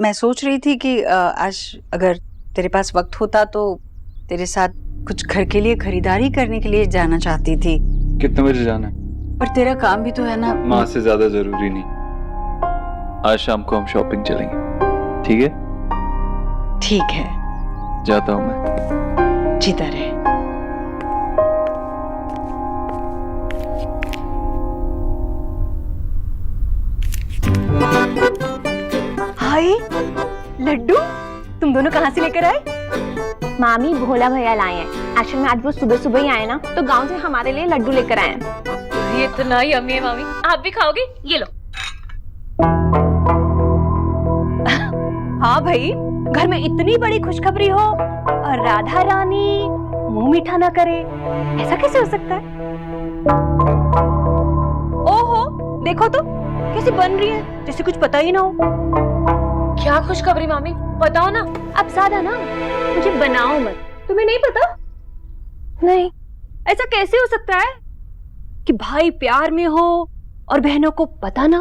मैं सोच रही थी कि आज अगर तेरे पास वक्त होता तो तेरे साथ कुछ घर के लिए खरीदारी करने के लिए जाना चाहती थी। कितने बजे जाना है? पर तेरा काम भी तो है ना। माँ से ज्यादा जरूरी नहीं। आज शाम को हम शॉपिंग चलेंगे, ठीक है? ठीक है, जाता हूँ मैं। जीता रहे। हाय लड्डू, तुम दोनों कहाँ से लेकर आए? मामी भोला भैया लाए हैं। एक्चुअली में आज वो सुबह सुबह ही आए ना, तो गांव से हमारे लिए लड्डू लेकर आए हैं। ये इतना यम्मी है मामी, आप भी खाओगे? ये लो। हाँ भाई, घर में इतनी बड़ी खुशखबरी हो और राधा रानी मुंह मीठा ना करे, ऐसा कैसे हो सकता है? ओहो, देखो तो कैसे बन रही है, जैसे कुछ पता ही ना हो। क्या खुशखबरी मामी, बताओ ना। अब ज्यादा ना मुझे बनाओ मत। तुम्हें नहीं पता? नहीं। ऐसा कैसे हो सकता है कि भाई प्यार में हो और बहनों को पता ना?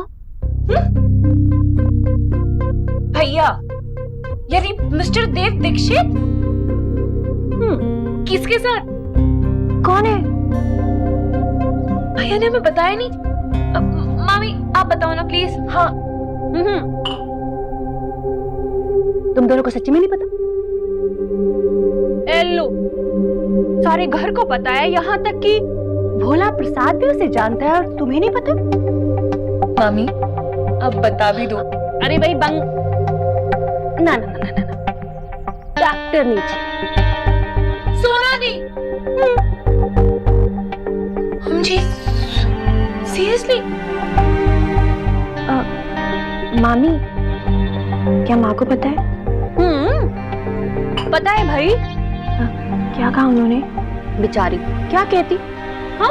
भैया, यानी मिस्टर देव दीक्षित? किसके साथ? कौन है? भैया ने हमें बताया नहीं। मामी आप बताओ ना प्लीज। हाँ। तुम दोनों को सच्ची में नहीं पता? एलो, सारे घर को पता है, यहाँ तक कि भोला प्रसाद भी उसे जानता है और तुम्हें नहीं पता? मामी अब बता भी दो। अरे भाई बंग, ना ना ना ना ना, डॉक्टर नीचे। सोना दी। हम जी सीरियसली? मामी, क्या माँ को पता है? पता है भाई। क्या कहा उन्होंने? बेचारी क्या कहती? हाँ?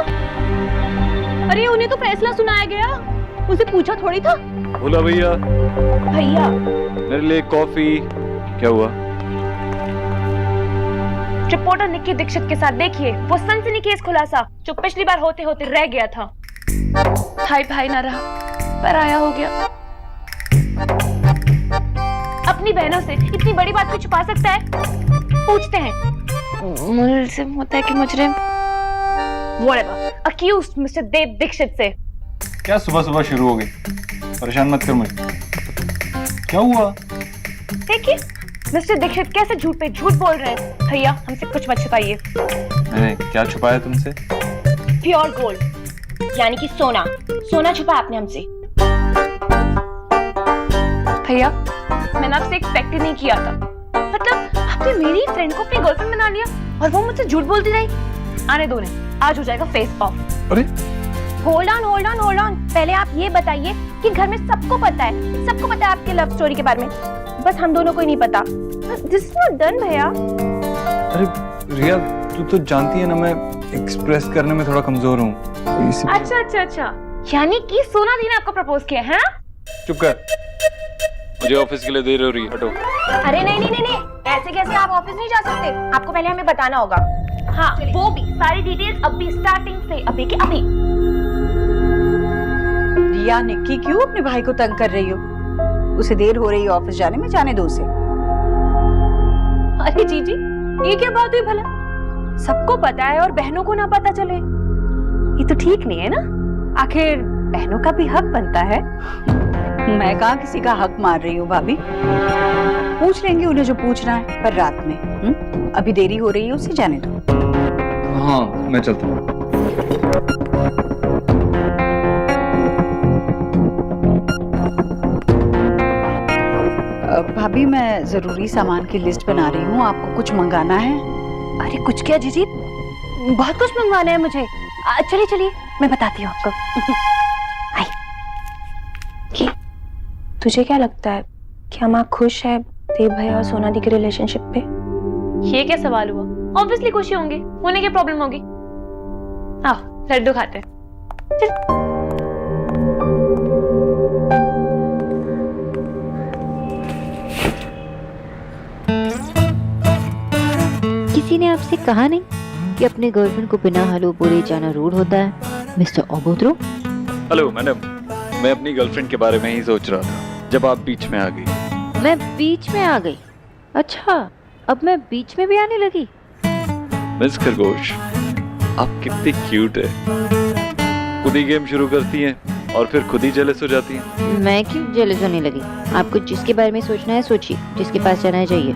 अरे उन्हें तो फैसला सुनाया गया, उसे पूछा थोड़ी था। भोला भैया, भैया मेरे लिए कॉफी। क्या हुआ? रिपोर्टर निक्की दीक्षित के साथ देखिए वो सनसनीखेज खुलासा जो पिछली बार होते होते रह गया था। हाय भाई ना रहा, पर आया हो गया। अपनी बहनों से इतनी बड़ी बात को छुपा सकता है? पूछते हैं मुल्जिम होता है कि मुजरिम? व्हाटएवर, अक्यूज्ड मिस्टर देव दीक्षित से। क्या सुबह सुबह शुरू हो गई? परेशान मत कर मुझे। क्या हुआ? देखिए मिस्टर दीक्षित कैसे झूठ पे झूठ बोल रहे हैं। भैया हमसे कुछ मत छुपाइए। मैंने क्या छुपाया तुमसे? प्योर गोल्ड, यानी कि सोना। सोना छुपा आपने हमसे। भैया मैंने आपसे एक्सपेक्ट ही नहीं किया था। मतलब आपने मेरी फ्रेंड को अपनी गर्लफ्रेंड बना लिया और वो मुझसे झूठ बोलती रही। आने दो ने, आज हो जाएगा फेस ऑफ। अरे होल्ड ऑन, पहले आप ये बताइए कि घर में सबको पता है, सबको पता है आपके लव स्टोरी के बारे में, बस हम दोनों को ही नहीं पता। दिस इज नॉट डन भैया। अरे रिया, तू तो जानती है ना मैं एक्सप्रेस करने में थोड़ा कमजोर हूँ। अच्छा, यानी कि सोना दी ने आपको प्रपोज किया है? चुप कर, मुझे ऑफिस के लिए देर हो रही है, हटो। अरे नहीं, ऐसे कैसे आप ऑफिस नहीं जा सकते? आपको पहले हमें बताना होगा। हाँ वो भी सारी डिटेल्स अभी स्टार्टिंग से, अभी के अभी। रिया, निक्की क्यों अपने भाई को तंग कर रही हो? उसे देर हो रही है ऑफिस जाने में, जाने दो उसे। अरे जीजी, ये क्या बात हुई भला? सबको पता है और बहनों को ना पता चले, ये तो ठीक नहीं है ना। आखिर बहनों का भी हक बनता है। मैं कहाँ किसी का हक मार रही हूँ भाभी। पूछ लेंगे उन्हें जो पूछना है, पर रात में। अभी देरी हो रही है, उसे जाने दो। हाँ मैं चलता हूँ। भाभी मैं जरूरी सामान की लिस्ट बना रही हूँ, आपको कुछ मंगाना है? अरे कुछ क्या जीजी, बहुत कुछ मंगवाना है मुझे। चलिए मैं बताती हूँ आपको। तुझे क्या लगता है क्या माँ खुश है देव भैया और सोना दी के रिलेशनशिप पे? ये क्या सवाल हुआ? ऑब्वियसली खुशी होंगी, होने की प्रॉब्लम होगी। आओ लड्डू खाते हैं। किसी ने आपसे कहा नहीं कि अपने गर्लफ्रेंड को बिना हेलो बोले जाना रूड होता है, मिस्टर ओबोद्रो? हेलो मैडम, मैं अपनी गर्लफ्रेंड के बारे में ही सोच रहा था जब आप बीच में आ गई। मैं बीच में आ गई। अच्छा, अब मैं बीच में भी आने लगी। मिस खरगोश, आप कितनी क्यूट है। खुद ही गेम शुरू करती हैं और फिर खुद ही जेलस हो जाती हैं। मैं क्यों जेलस होने लगी? आपको जिसके बारे में सोचना है सोचिए, जिसके पास जाना है जाइए।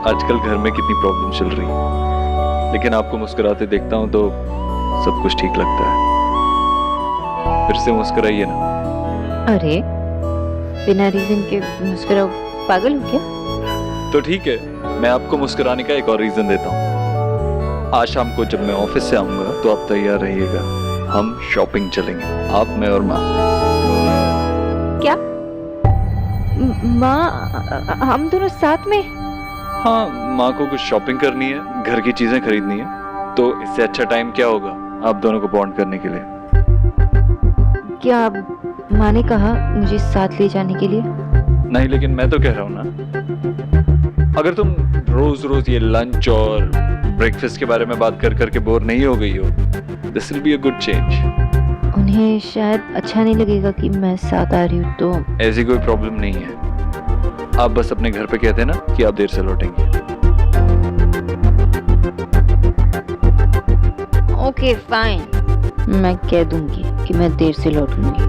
आजकल घर में कितनी प्रॉब्लम चल रही है, लेकिन आपको मुस्कुराते देखता हूँ तो सब कुछ ठीक लगता है। फिर से मुस्कुराइए ना। अरे, बिना रीजन के मुस्कुराओ, पागल हो क्या? तो ठीक है, मैं आपको मुस्कुराने का एक और रीजन देता हूँ। आज शाम को जब मैं ऑफिस से आऊंगा तो आप तैयार रहिएगा। हम शॉपिंग चलेंगे, आप, मैं और माँ। क्या? माँ, हम दोनों साथ में? हाँ, माँ को कुछ शॉपिंग करनी है, घर की चीजें खरीदनी है, तो इससे अच्छा टाइम क्या होगा आप दोनों को बॉन्ड करने के लिए। क्या माँ ने कहा मुझे साथ ले जाने के लिए? नहीं, लेकिन मैं तो कह रहा हूँ ना, अगर तुम रोज रोज ये लंच और ब्रेकफास्ट के बारे में बात कर करके बोर नहीं हो गई हो, this will be a good change. उन्हें शायद अच्छा नहीं लगेगा कि मैं साथ आ रही हूँ तो। ऐसी कोई प्रॉब्लम नहीं है, आप बस अपने घर पे कहते ना कि आप देर से लौटेंगे। ओके फाइन, मैं कह दूंगी कि मैं देर से लौटूंगी।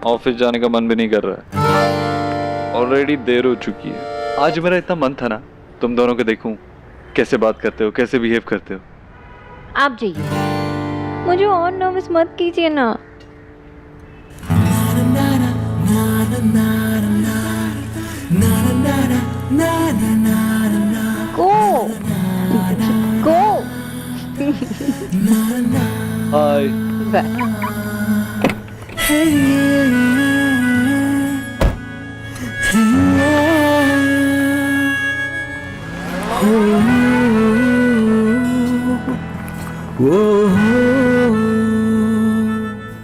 ऑफिस जाने का मन भी नहीं कर रहा है, ऑलरेडी देर हो चुकी है। आज मेरा इतना मन था ना, तुम दोनों को देखूं कैसे बात करते हो, कैसे बिहेव करते हो। आप जाइए, मुझे और नर्वस मत कीजिए ना। Go! हाय।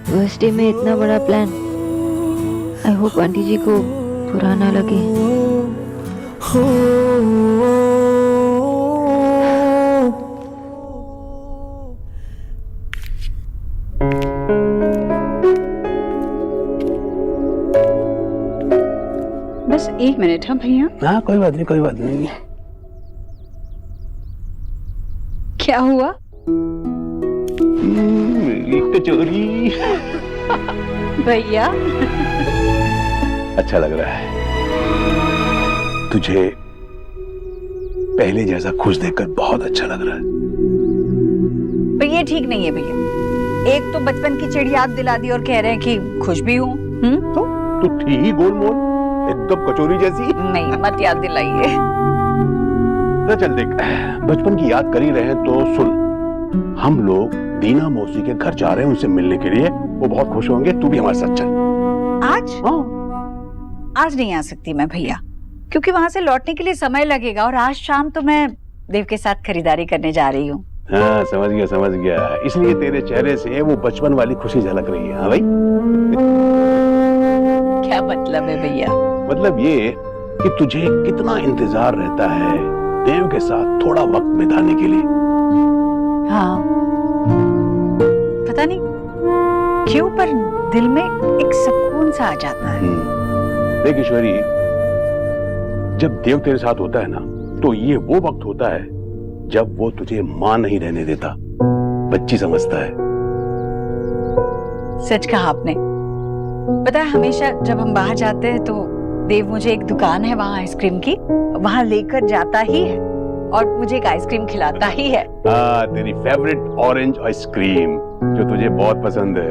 फर्स्ट डे में इतना बड़ा प्लान, आई होप आंटी जी को बुरा ना लगे। बस 1 मिनट। हाँ भैया, हाँ कोई बात नहीं, कोई बात नहीं। क्या हुआ? कचौरी। भैया, अच्छा लग रहा है तुझे, पहले जैसा खुश देखकर बहुत अच्छा लग रहा है। पर ये ठीक नहीं है भैया। एक तो बचपन की चिड़ी याद दिला दी और कह रहे हैं कि खुश भी हूँ। तो थी ही गोलमोल, एकदम कचौरी जैसी। नहीं, मत याद दिलाइए। तो चल देख, बचपन की याद कर ही रहे हैं तो सुन, हम लोग दीना मौसी के घर जा रहे हैं उनसे मिलने के लिए। वो बहुत खुश होंगे, तू भी हमारे साथ चल। आज? हाँ। आज नहीं आ सकती मैं भैया, क्योंकि वहां से लौटने के लिए समय लगेगा और आज शाम तो मैं देव के साथ खरीदारी करने जा रही हूँ। हाँ समझ गया, समझ गया। इसलिए तेरे चेहरे से वो बचपन वाली खुशी झलक रही है। हाँ भाई। क्या मतलब है भैया? मतलब ये कि तुझे कितना इंतजार रहता है देव के साथ थोड़ा वक्त बिताने के लिए। हाँ, पता नहीं क्यों पर दिल में एक सुकून सा आ जाता है। देख ईश्वरी, जब देव तेरे साथ होता है ना, तो ये वो वक्त होता है जब वो तुझे मां नहीं रहने देता, बच्ची समझता है। सच कहा आपने। पता है, हमेशा जब हम बाहर जाते हैं तो देव मुझे एक दुकान है वहाँ आइसक्रीम की, वहाँ लेकर जाता ही है और मुझे एक आइसक्रीम खिलाता ही है। हाँ, तेरी फेवरेट ऑरेंज आइसक्रीम जो तुझे बहुत पसंद है।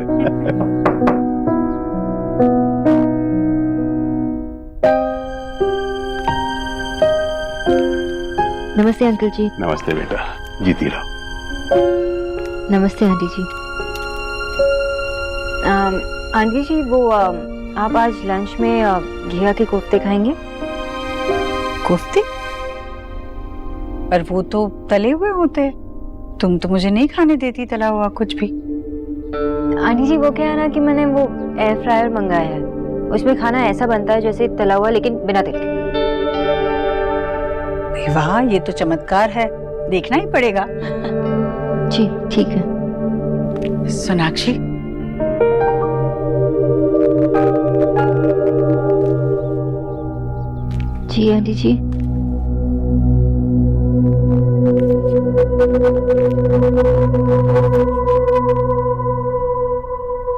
नमस्ते अंकल जी। नमस्ते बेटा, जीती रहो। नमस्ते आंटी जी। आंटी जी, वो आप आज लंच में घिया के कोफ्ते खाएंगे? कोफ्ते? पर वो तो तले हुए होते हैं। तुम तो मुझे नहीं खाने देती तला हुआ कुछ भी। आंटी जी वो क्या है ना कि मैंने वो एयर फ्रायर मंगाया है, उसमें खाना ऐसा बनता है जैसे तला हुआ लेकिन बिना तेल के। वाह, ये तो चमत्कार है, देखना ही पड़ेगा। जी ठीक है। सोनाक्षी, जी आंटी जी।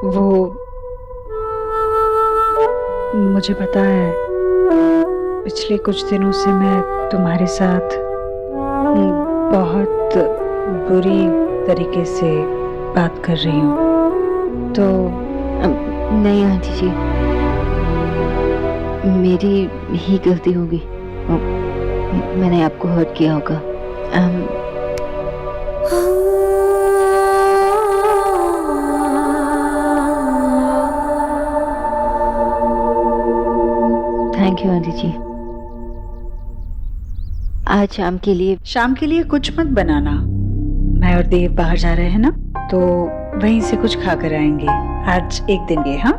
वो मुझे पता है पिछले कुछ दिनों से मैं तुम्हारे साथ बहुत बुरी तरीके से बात कर रही हूँ, तो नहीं आंटी जी, मेरी ही गलती होगी, मैंने आपको हर्ट किया होगा। थैंक यू आंटी जी। आज शाम के लिए कुछ मत बनाना, मैं और देव बाहर जा रहे हैं ना, तो वहीं से कुछ खा कर आएंगे आज एक दिन ये। हाँ,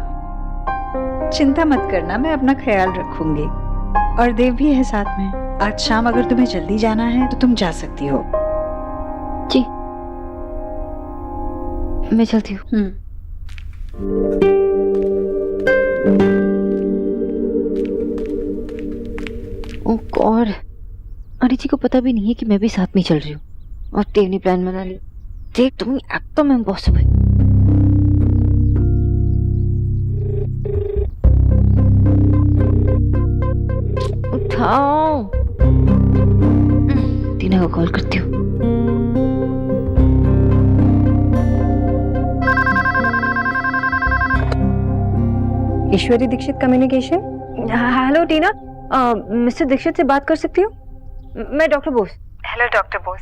चिंता मत करना, मैं अपना ख्याल रखूंगी, और देव भी है साथ में। आज शाम अगर तुम्हें जल्दी जाना है तो तुम जा सकती हो। जी मैं चलती हूँ। ओह गॉड, आंटी जी को पता भी नहीं है कि मैं भी साथ में चल रही हूँ, और देव ने प्लान बना लिया। देव तुम एकदम इम्पॉसिबल। उठाओ, टीना को कॉल करती हूँ। ईश्वरी दीक्षित कम्युनिकेशन। हेलो टीना, मिस्टर दीक्षित से बात कर सकती हूँ? मैं doctor Bose. Hello doctor Bose.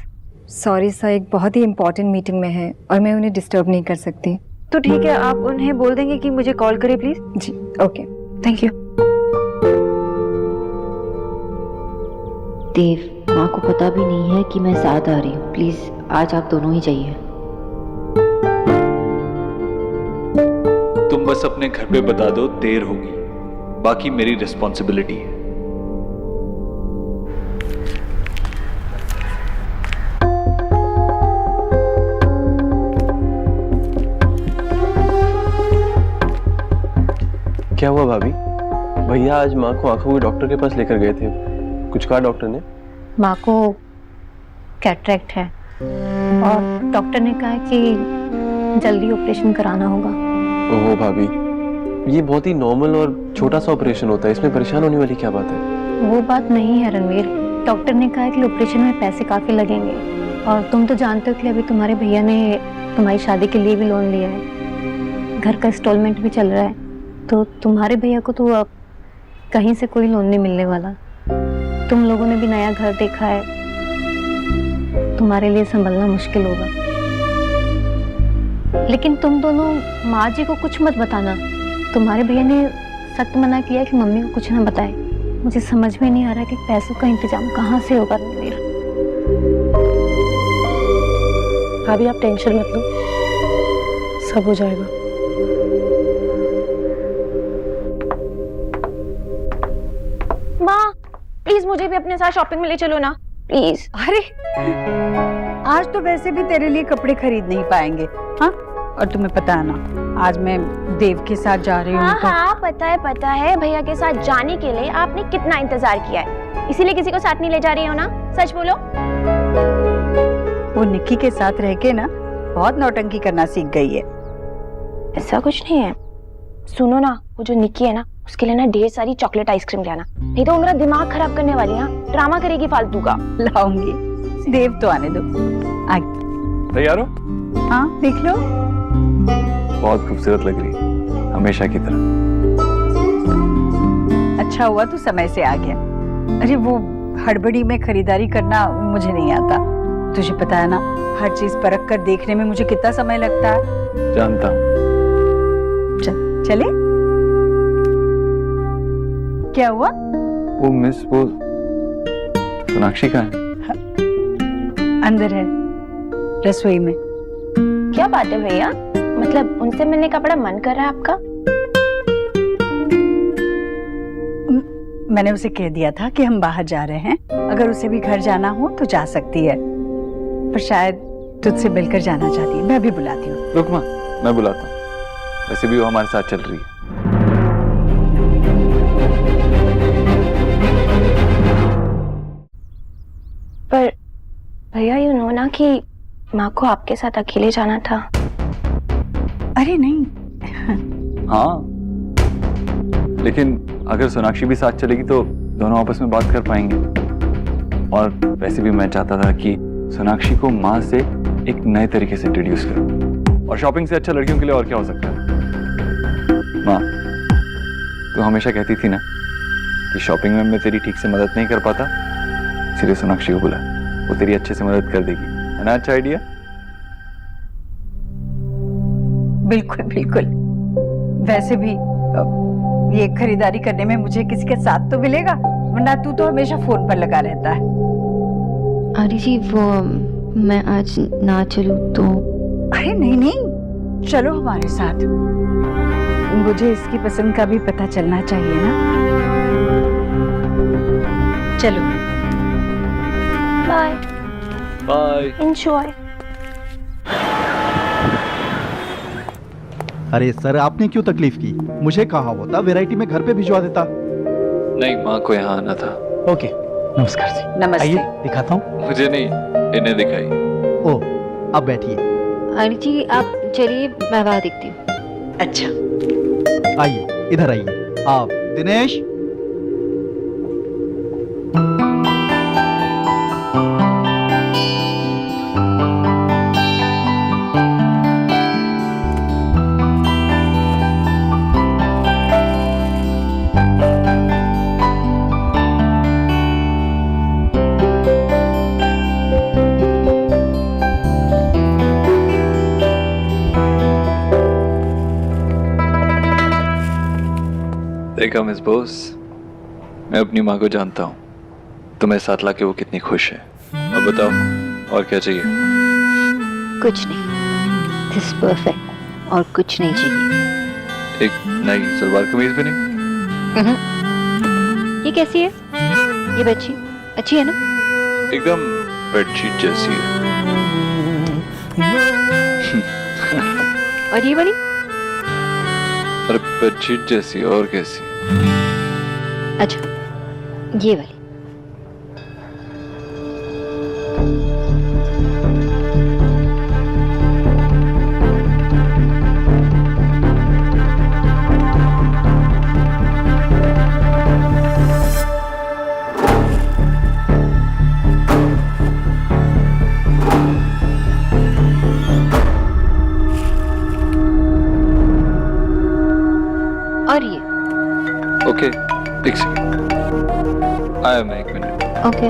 Sorry sir, एक बहुत ही इम्पोर्टेंट मीटिंग में है और मैं उन्हें डिस्टर्ब नहीं कर सकती। तो ठीक है, आप उन्हें बोल देंगे कि मुझे कॉल करे प्लीज। जी ओके, थैंक यू। देव, माँ को पता भी नहीं है कि मैं साथ आ रही हूँ, प्लीज आज आप दोनों ही जाइए। तुम बस अपने घर पे बता दो देर होगी, बाकी मेरी रिस्पॉन्सिबिलिटी है। क्या हुआ भाभी? भैया आज माँ को आंखों के डॉक्टर के पास लेकर गए थे, कुछ कहा डॉक्टर ने? माँ को कैटरेक्ट है और डॉक्टर ने कहा कि जल्दी ऑपरेशन कराना होगा। ओहो भाभी, ये बहुत ही नॉर्मल और छोटा सा ऑपरेशन होता है, इसमें परेशान होने वाली क्या बात है? वो बात नहीं है रणवीर, डॉक्टर ने कहा कि ऑपरेशन में पैसे काफी लगेंगे, और तुम तो जानते हो कि अभी तुम्हारे भैया ने तुम्हारी शादी के लिए भी लोन लिया है, घर का इंस्टॉलमेंट भी चल रहा है, तो तुम्हारे भैया को तो अब कहीं से कोई लोन नहीं मिलने वाला। तुम लोगों ने भी नया घर देखा है, तुम्हारे लिए संभलना मुश्किल होगा। लेकिन तुम दोनों माँ जी को कुछ मत बताना, तुम्हारे भैया ने सख्त मना किया कि मम्मी को कुछ ना बताए। मुझे समझ में नहीं आ रहा कि पैसों का इंतजाम कहाँ से होगा रणवीर। भाभी आप टेंशन मत लो, सब हो जाएगा। माँ प्लीज मुझे भी अपने साथ शॉपिंग में ले चलो ना, प्लीज। अरे आज तो वैसे भी तेरे लिए कपड़े खरीद नहीं पाएंगे। हाँ, और तुम्हें पता है ना आज मैं देव के साथ जा रही हूँ। हाँ तो हाँ पता है भैया के साथ जाने के लिए आपने कितना इंतजार किया है, इसीलिए किसी को साथ नहीं ले जा रही हो ना, सच बोलो। वो निक्की के साथ रह के ना बहुत नौटंकी करना सीख गई है। ऐसा कुछ नहीं है, सुनो ना, वो जो निक्की है ना उसके लिए ना ढेर सारी चॉकलेट आइसक्रीम लाना, नहीं तो वो मेरा दिमाग खराब करने वाली है, ड्रामा करेगी फालतू का। लाऊंगी, देव तो आने दो। तैयार हो? हाँ देख लो। बहुत खूबसूरत लग रही है, हमेशा की तरह। अच्छा हुआ तू समय से आ गया। अरे वो हड़बड़ी में खरीदारी करना मुझे नहीं आता, तुझे पता है ना, हर चीज परख कर देखने में मुझे कितना समय लगता है। जानता हूँ। चले? क्या हुआ? वो मिस वो सोनाक्षी कहाँ है? अंदर है, रसोई में। क्या बात है भैया, मतलब उनसे मिलने का बड़ा मन कर रहा है आपका? मैंने उसे कह दिया था कि हम बाहर जा रहे हैं, अगर उसे भी घर जाना हो तो जा सकती है, पर शायद तुझसे मिलकर जाना चाहती है। मैं भी बुलाती हूँ। रुक माँ, मैं बुलाता हूँ। वैसे भी वो हमारे साथ चल रही है। पर भैया यू नो ना कि माँ को आपके साथ अकेले जाना था। अरे नहीं। हाँ, लेकिन अगर सोनाक्षी भी साथ चलेगी तो दोनों आपस में बात कर पाएंगे। और वैसे भी मैं चाहता था कि सोनाक्षी को माँ से एक नए तरीके से इंट्रोड्यूस करूं। और शॉपिंग से अच्छा लड़कियों के लिए और क्या हो सकता है। माँ, तू हमेशा कहती थी ना कि शॉपिंग में मैं तेरी ठीक से मदद नहीं कर पाता, इसलिए सोनाक्षी को बुला, वो तेरी अच्छे से मदद कर देगी। है ना अच्छा आइडिया? बिल्कुल बिल्कुल। वैसे भी ये खरीदारी करने में मुझे किसी के साथ तो मिलेगा, वरना तू तो हमेशा फोन पर लगा रहता है। आदि जी वो मैं आज ना चलूं तो? अरे नहीं नहीं, चलो हमारे साथ। मुझे इसकी पसंद का भी पता चलना चाहिए ना। चलो। Bye bye. एंजॉय। अरे सर, आपने क्यों तकलीफ की? मुझे कहा होता वैरायटी में घर पे भिजवा देता। नहीं, माँ को यहाँ आना था। ओके, नमस्कार जी। नमस्ते। आइए दिखाता हूँ। मुझे नहीं, इन्हें दिखाई। ओ, अब बैठिए। आदि जी आप चलिए, मैं वहाँ देखती हूँ। अच्छा आइए इधर आइए। आप दिनेश। देखा मिस बोस, मैं अपनी माँ को जानता हूँ। तुम्हें साथ लाके वो कितनी खुश है। अब बताओ और क्या चाहिए? कुछ नहीं, दिस परफेक्ट, और कुछ नहीं चाहिए। एक नई सलवार कमीज भी नहीं? ये कैसी है? ये बच्ची अच्छी है ना? एकदम बेडशीट जैसी है। और ये वाली? अरे बेडशीट जैसी और कैसी? अच्छा, ये वाली। और ये? ओके, एक सेकंड, आया मैं, एक मिनट। ओके।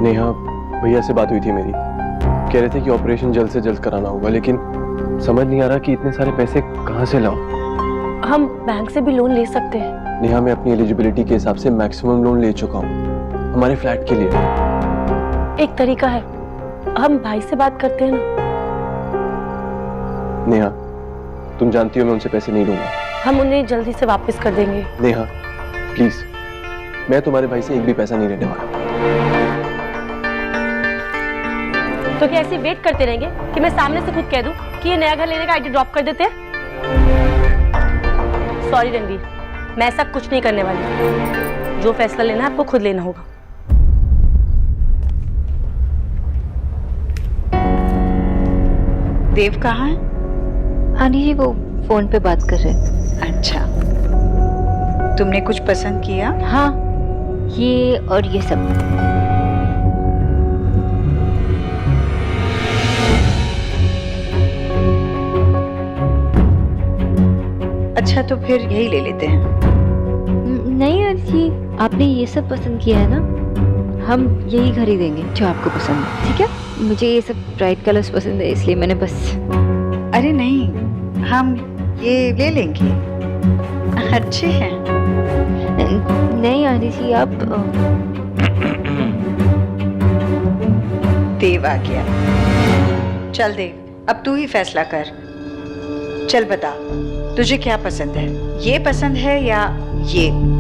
नेहा, भैया से बात हुई थी मेरी। कह रहे थे कि ऑपरेशन जल्द से जल्द कराना होगा, लेकिन समझ नहीं आ रहा कि इतने सारे पैसे कहाँ से लाऊं। हम बैंक से भी लोन ले सकते हैं। नेहा, मैं अपनी एलिजिबिलिटी के हिसाब से मैक्सिमम लोन ले चुका हूँ हमारे फ्लैट के लिए। एक तरीका है, हम भाई से बात करते हैं ना। नेहा, तुम जानती हो मैं उनसे पैसे नहीं लूंगा। हम उन्हें जल्दी से वापस कर देंगे। नेहा प्लीज, मैं तुम्हारे भाई से एक भी पैसा नहीं लेने वाला। तो क्या ऐसे वेट करते रहेंगे कि मैं सामने से खुद कह दूं कि ये नया घर लेने का आइडिया ड्रॉप कर देते हैं? सॉरी रणवीर, मैं ऐसा कुछ नहीं करने वाली। जो फैसला लेना है आपको खुद लेना होगा। देव कहाँ है? आनी जी वो फोन पे बात कर रहे हैं। अच्छा, तुमने कुछ पसंद किया? हाँ, ये और ये सब। अच्छा, तो फिर यही ले लेते हैं। नहीं आनी जी, आपने ये सब पसंद किया है ना, हम यही खरीदेंगे जो आपको पसंद है। ठीक है? मुझे ये सब ब्राइट कलर्स पसंद है, इसलिए मैंने बस। अरे नहीं, हम ये ले लेंगे, अच्छे हैं। नहीं आनी थी आप। देव आ गया। चल देव, अब तू ही फैसला कर। चल बता, तुझे क्या पसंद है? ये पसंद है या ये?